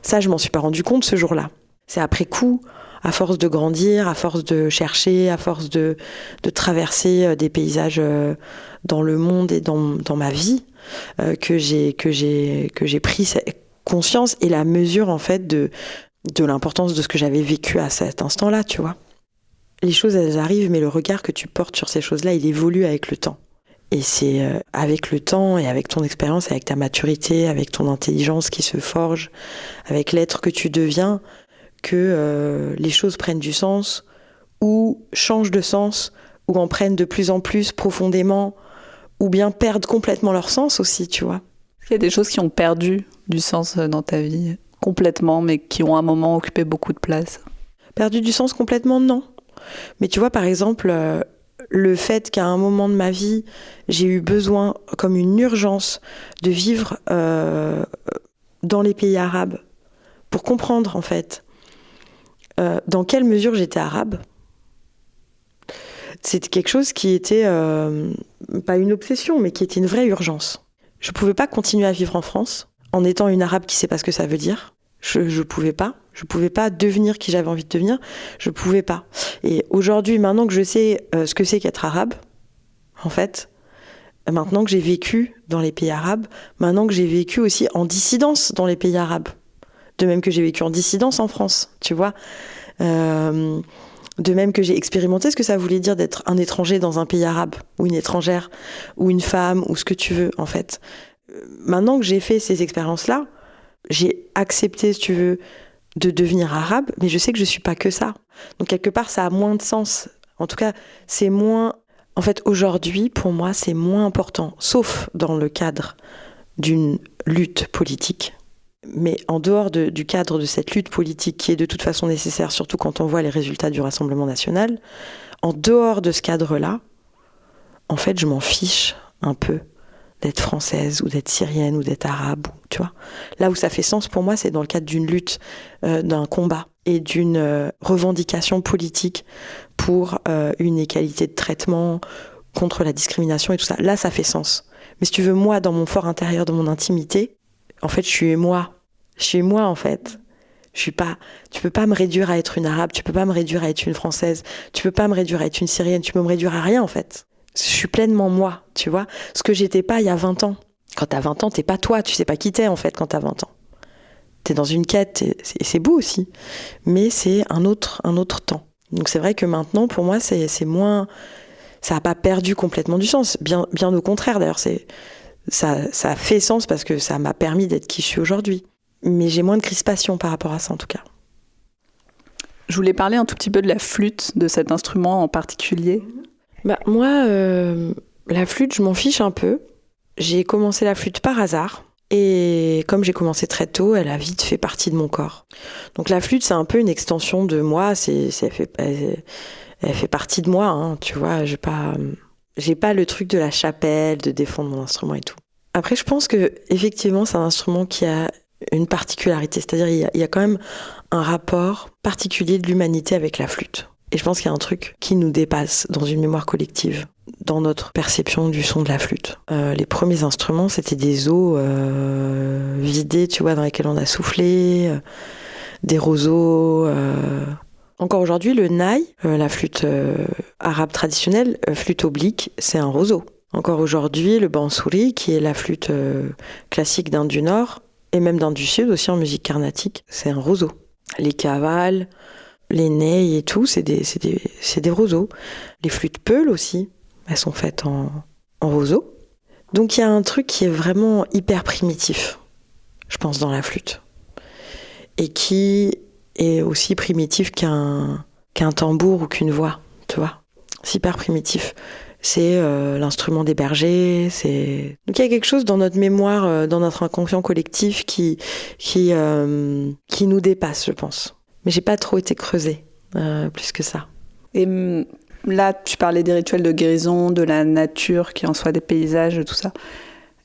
S2: Ça, je m'en suis pas rendu compte ce jour-là. C'est après coup, à force de grandir, à force de chercher, à force de traverser des paysages dans le monde et dans ma vie, que j'ai pris conscience et la mesure en fait de l'importance de ce que j'avais vécu à cet instant-là, tu vois. Les choses, elles arrivent, mais le regard que tu portes sur ces choses-là, il évolue avec le temps. Et c'est avec le temps et avec ton expérience, avec ta maturité, avec ton intelligence qui se forge, avec l'être que tu deviens, que les choses prennent du sens, ou changent de sens, ou en prennent de plus en plus profondément, ou bien perdent complètement leur sens aussi, tu vois.
S1: Est-ce qu'il y a des choses qui ont perdu du sens dans ta vie, complètement, mais qui ont à un moment occupé beaucoup de place ?
S2: Perdu du sens complètement, non. Mais tu vois, par exemple, le fait qu'à un moment de ma vie, j'ai eu besoin, comme une urgence, de vivre dans les pays arabes, pour comprendre, en fait, dans quelle mesure j'étais arabe. C'était quelque chose qui était, pas une obsession, mais qui était une vraie urgence. Je pouvais pas continuer à vivre en France en étant une arabe qui sait pas ce que ça veut dire. Je pouvais pas. Je pouvais pas devenir qui j'avais envie de devenir. Je pouvais pas. Et aujourd'hui, maintenant que je sais ce que c'est qu'être arabe, en fait, maintenant que j'ai vécu dans les pays arabes, maintenant que j'ai vécu aussi en dissidence dans les pays arabes, de même que j'ai vécu en dissidence en France, tu vois, de même que j'ai expérimenté ce que ça voulait dire d'être un étranger dans un pays arabe, ou une étrangère, ou une femme, ou ce que tu veux, en fait. Maintenant que j'ai fait ces expériences-là, j'ai accepté, si tu veux, de devenir arabe, mais je sais que je suis pas que ça. Donc quelque part, ça a moins de sens. En tout cas, c'est moins... En fait, aujourd'hui, pour moi, c'est moins important, sauf dans le cadre d'une lutte politique. Mais en dehors du cadre de cette lutte politique qui est de toute façon nécessaire, surtout quand on voit les résultats du Rassemblement national, en dehors de ce cadre-là, en fait, je m'en fiche un peu d'être française ou d'être syrienne ou d'être arabe, tu vois. Là où ça fait sens pour moi, c'est dans le cadre d'une lutte, d'un combat et d'une revendication politique pour une égalité de traitement, contre la discrimination et tout ça. Là, ça fait sens. Mais si tu veux, moi, dans mon fort intérieur, dans mon intimité, en fait, je suis moi. Je suis moi, en fait. Je suis pas... Tu peux pas me réduire à être une arabe, tu peux pas me réduire à être une française, tu peux pas me réduire à être une syrienne, tu peux me réduire à rien, en fait. Je suis pleinement moi, tu vois. Ce que j'étais pas il y a 20 ans. Quand t'as 20 ans, t'es pas toi, tu sais pas qui t'es, en fait, quand t'as 20 ans. T'es dans une quête, et c'est beau aussi. Mais c'est un autre temps. Donc c'est vrai que maintenant, pour moi, c'est moins... Ça a pas perdu complètement du sens. Bien au contraire, d'ailleurs, ça a fait sens parce que ça m'a permis d'être qui je suis aujourd'hui. Mais j'ai moins de crispation par rapport à ça, en tout cas.
S1: Je voulais parler un tout petit peu de la flûte, de cet instrument en particulier.
S2: Moi, la flûte, je m'en fiche un peu. J'ai commencé la flûte par hasard. Et comme j'ai commencé très tôt, elle a vite fait partie de mon corps. Donc la flûte, c'est un peu une extension de moi. Elle fait partie de moi, hein, tu vois. J'ai pas le truc de la chapelle, de défendre mon instrument et tout. Après, je pense que effectivement, c'est un instrument qui a une particularité. C'est-à-dire, il y a quand même un rapport particulier de l'humanité avec la flûte. Et je pense qu'il y a un truc qui nous dépasse dans une mémoire collective, dans notre perception du son de la flûte. Les premiers instruments, c'était des eaux vidées, tu vois, dans lesquelles on a soufflé, des roseaux. Encore aujourd'hui, le nai, la flûte arabe traditionnelle, flûte oblique, c'est un roseau. Encore aujourd'hui, le bansuri, qui est la flûte classique d'Inde du Nord, et même d'Inde du Sud aussi en musique carnatique, c'est un roseau. Les cavales, les ney et tout, c'est des roseaux. Les flûtes peules aussi, elles sont faites en roseau. Donc il y a un truc qui est vraiment hyper primitif, je pense, dans la flûte. Et qui est aussi primitif qu'un tambour ou qu'une voix, tu vois. C'est hyper primitif. C'est l'instrument des bergers. Donc il y a quelque chose dans notre mémoire, dans notre inconscient collectif qui nous dépasse, je pense. Mais j'ai pas trop été creusée, plus que ça.
S1: Et là, tu parlais des rituels de guérison, de la nature, qui en soit des paysages, tout ça.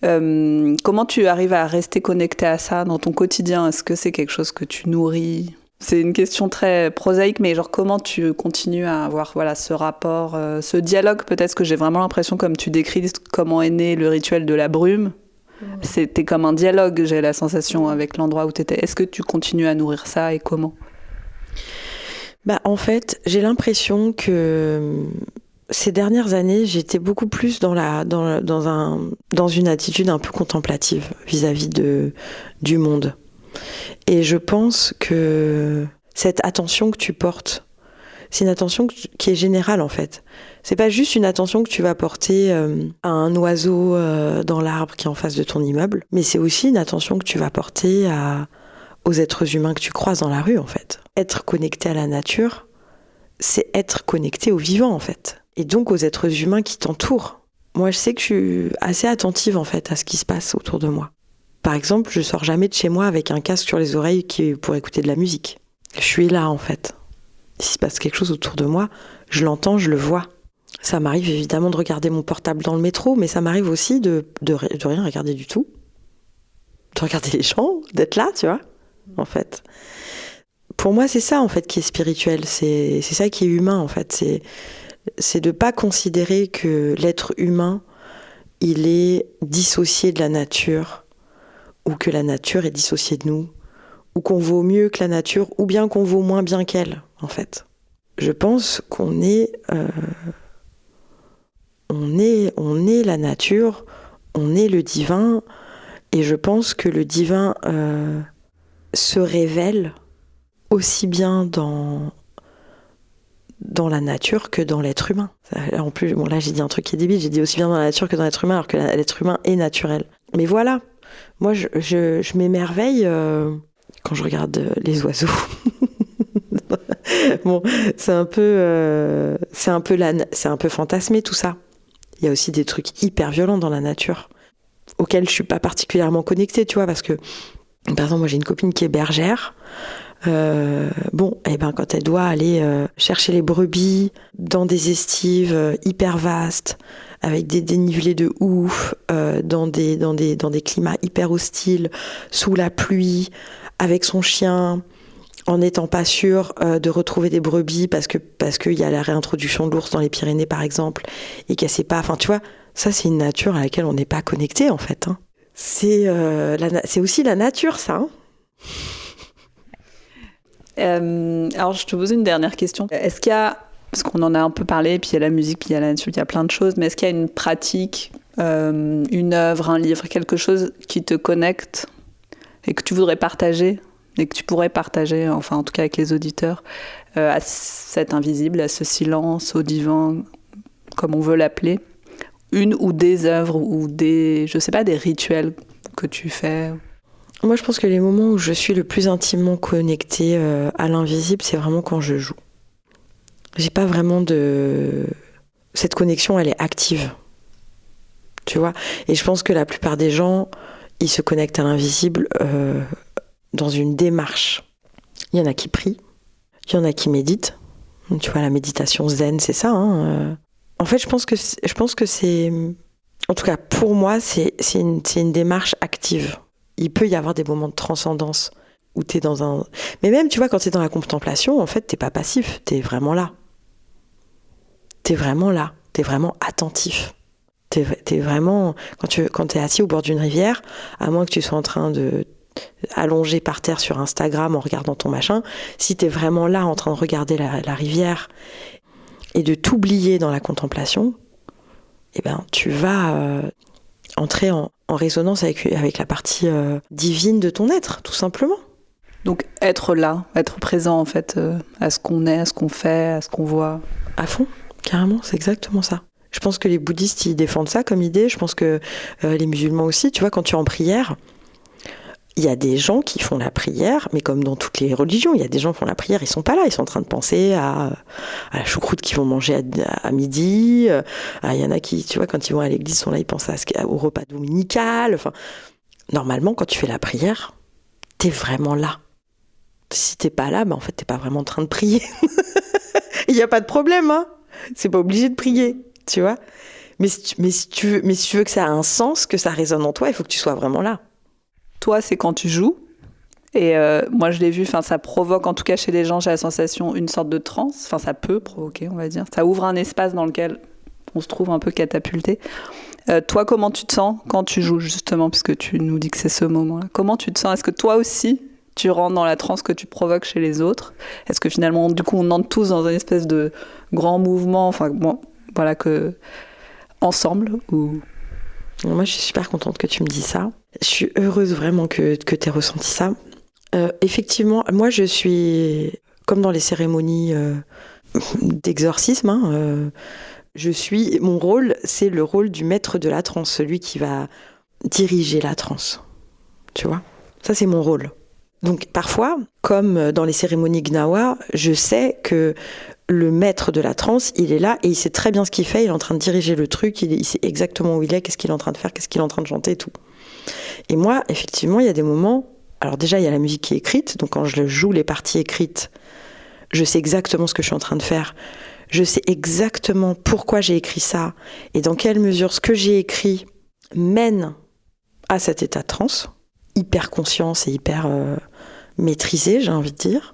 S1: Comment tu arrives à rester connecté à ça dans ton quotidien ? Est-ce que c'est quelque chose que tu nourris ? C'est une question très prosaïque, mais genre comment tu continues à avoir ce rapport, ce dialogue peut-être, que j'ai vraiment l'impression, comme tu décris comment est né le rituel de la brume, c'était comme un dialogue, j'ai la sensation, avec l'endroit où tu étais. Est-ce que tu continues à nourrir ça et comment ?
S2: En fait, j'ai l'impression que ces dernières années, j'étais beaucoup plus dans une attitude un peu contemplative vis-à-vis du monde. Et je pense que cette attention que tu portes, c'est une attention qui est générale en fait. C'est pas juste une attention que tu vas porter à un oiseau dans l'arbre qui est en face de ton immeuble, mais c'est aussi une attention que tu vas porter aux êtres humains que tu croises dans la rue en fait. Être connecté à la nature, c'est être connecté au vivant en fait. Et donc aux êtres humains qui t'entourent. Moi je sais que je suis assez attentive en fait à ce qui se passe autour de moi. Par exemple, je sors jamais de chez moi avec un casque sur les oreilles pour écouter de la musique. Je suis là, en fait. S'il se passe quelque chose autour de moi, je l'entends, je le vois. Ça m'arrive évidemment de regarder mon portable dans le métro, mais ça m'arrive aussi de rien regarder du tout. De regarder les gens, d'être là, tu vois, en fait. Pour moi, c'est ça, en fait, qui est spirituel. C'est ça qui est humain, en fait. C'est de pas considérer que l'être humain, il est dissocié de la nature, ou que la nature est dissociée de nous, ou qu'on vaut mieux que la nature, ou bien qu'on vaut moins bien qu'elle, en fait. Je pense qu'on est la nature, on est le divin, et je pense que le divin se révèle aussi bien dans la nature que dans l'être humain. En plus, là j'ai dit un truc qui est débile, j'ai dit aussi bien dans la nature que dans l'être humain, alors que l'être humain est naturel. Mais voilà. Moi, je m'émerveille quand je regarde les oiseaux. Bon, c'est un peu fantasmé tout ça. Il y a aussi des trucs hyper violents dans la nature, auxquels je suis pas particulièrement connectée, tu vois, parce que, par exemple, moi j'ai une copine qui est bergère. Quand elle doit aller chercher les brebis dans des estives hyper vastes, avec des dénivelés de ouf, dans des climats hyper hostiles, sous la pluie, avec son chien, en n'étant pas sûre de retrouver des brebis parce qu'il y a la réintroduction de l'ours dans les Pyrénées par exemple, et qu'elle sait pas. Enfin, tu vois, ça c'est une nature à laquelle on n'est pas connecté en fait. Hein. C'est aussi la nature, ça. Hein.
S1: Alors, je te pose une dernière question. Est-ce qu'il y a, parce qu'on en a un peu parlé, puis il y a la musique, puis il y a la nature, il y a plein de choses, mais est-ce qu'il y a une pratique, une œuvre, un livre, quelque chose qui te connecte et que tu voudrais partager, et que tu pourrais partager, enfin en tout cas avec les auditeurs, à cet invisible, à ce silence, au divin, comme on veut l'appeler, une ou des œuvres, ou des rituels que tu fais?
S2: Moi, je pense que les moments où je suis le plus intimement connectée à l'invisible, c'est vraiment quand je joue. J'ai pas vraiment cette connexion, elle est active. Tu vois ? Et je pense que la plupart des gens, ils se connectent à l'invisible dans une démarche. Il y en a qui prient, il y en a qui méditent. Tu vois, la méditation zen, c'est ça. Hein. En fait, je pense que c'est... En tout cas, pour moi, c'est une démarche active. Il peut y avoir des moments de transcendance où t'es dans un... Mais même, tu vois, quand t'es dans la contemplation, en fait, t'es pas passif, t'es vraiment là. t'es vraiment là, t'es vraiment attentif. T'es vraiment, quand t'es assis au bord d'une rivière, à moins que tu sois en train de allongé par terre sur Instagram en regardant ton machin, si t'es vraiment là en train de regarder la rivière et de t'oublier dans la contemplation, eh ben tu vas entrer en résonance avec la partie divine de ton être, tout simplement.
S1: Donc être là, être présent en fait à ce qu'on est, à ce qu'on fait, à ce qu'on voit.
S2: À fond, carrément, c'est exactement ça. Je pense que les bouddhistes, ils défendent ça comme idée. Je pense que les musulmans aussi. Tu vois, quand tu es en prière, il y a des gens qui font la prière, mais comme dans toutes les religions, il y a des gens qui font la prière, ils sont pas là. Ils sont en train de penser à la choucroute qu'ils vont manger à midi. Il y en a qui, tu vois, quand ils vont à l'église, sont là, ils pensent au repas dominical. Enfin, normalement, quand tu fais la prière, t'es vraiment là. Si t'es pas là, ben en fait, t'es pas vraiment en train de prier. Il n'y a pas de problème, hein. C'est pas obligé de prier. Tu vois, mais si tu veux que ça ait un sens, que ça résonne en toi, il faut que tu sois vraiment là.
S1: Toi, c'est quand tu joues. Et moi, je l'ai vu, ça provoque, en tout cas chez les gens, j'ai la sensation, une sorte de transe. Enfin, ça peut provoquer, on va dire. Ça ouvre un espace dans lequel on se trouve un peu catapulté. Toi, comment tu te sens quand tu joues, justement, puisque tu nous dis que c'est ce moment-là. Comment tu te sens ? Est-ce que toi aussi, tu rentres dans la transe que tu provoques chez les autres ? Est-ce que finalement, du coup, on entre tous dans une espèce de grand mouvement, enfin, bon... Voilà, que ensemble ou...
S2: Moi, je suis super contente que tu me dis ça. Je suis heureuse vraiment que tu aies ressenti ça. Effectivement, moi, je suis, comme dans les cérémonies d'exorcisme, mon rôle, c'est le rôle du maître de la transe, celui qui va diriger la transe. Tu vois ? Ça, c'est mon rôle. Donc, parfois, comme dans les cérémonies Gnawa, je sais que le maître de la transe, il est là et il sait très bien ce qu'il fait, il est en train de diriger le truc, il sait exactement où il est, qu'est-ce qu'il est en train de faire, qu'est-ce qu'il est en train de chanter et tout. Et moi, effectivement, il y a des moments, alors déjà, il y a la musique qui est écrite, donc quand je joue les parties écrites, je sais exactement ce que je suis en train de faire, je sais exactement pourquoi j'ai écrit ça et dans quelle mesure ce que j'ai écrit mène à cet état de transe, hyper conscience et hyper maîtrisé, j'ai envie de dire.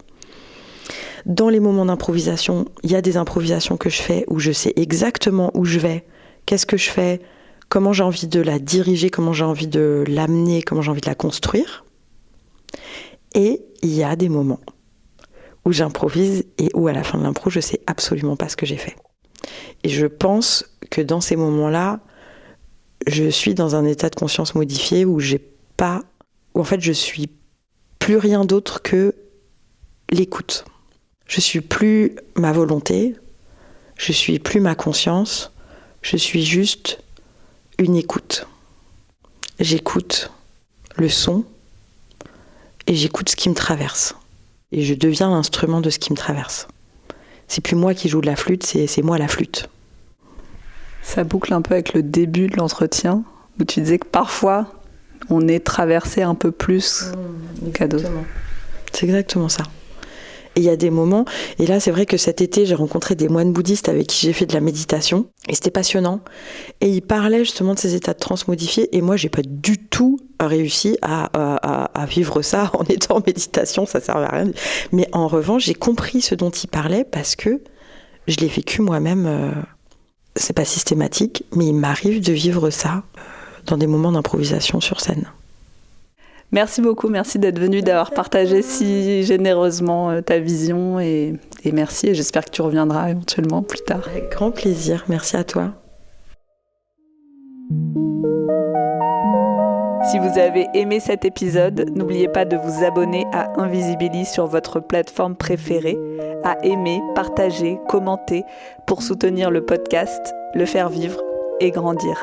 S2: Dans les moments d'improvisation, il y a des improvisations que je fais où je sais exactement où je vais, qu'est-ce que je fais, comment j'ai envie de la diriger, comment j'ai envie de l'amener, comment j'ai envie de la construire. Et il y a des moments où j'improvise et où à la fin de l'impro, je sais absolument pas ce que j'ai fait. Et je pense que dans ces moments-là, je suis dans un état de conscience modifié où en fait je suis plus rien d'autre que l'écoute. Je suis plus ma volonté, je suis plus ma conscience, je suis juste une écoute. J'écoute le son et j'écoute ce qui me traverse. Et je deviens l'instrument de ce qui me traverse. C'est plus moi qui joue de la flûte, c'est moi la flûte.
S1: Ça boucle un peu avec le début de l'entretien, où tu disais que parfois, on est traversé un peu plus qu'à d'autres.
S2: C'est exactement ça. Et il y a des moments, et là c'est vrai que cet été j'ai rencontré des moines bouddhistes avec qui j'ai fait de la méditation, et c'était passionnant. Et ils parlaient justement de ces états de transe modifiés, et moi j'ai pas du tout réussi à vivre ça en étant en méditation, ça servait à rien. Mais en revanche, j'ai compris ce dont ils parlaient parce que je l'ai vécu moi-même. C'est pas systématique, mais il m'arrive de vivre ça dans des moments d'improvisation sur scène.
S1: Merci beaucoup, merci d'être venu, d'avoir partagé si généreusement ta vision et merci, et j'espère que tu reviendras éventuellement plus tard.
S2: Avec grand plaisir, merci à toi.
S1: Si vous avez aimé cet épisode, n'oubliez pas de vous abonner à Invisibili sur votre plateforme préférée, à aimer, partager, commenter pour soutenir le podcast, le faire vivre et grandir.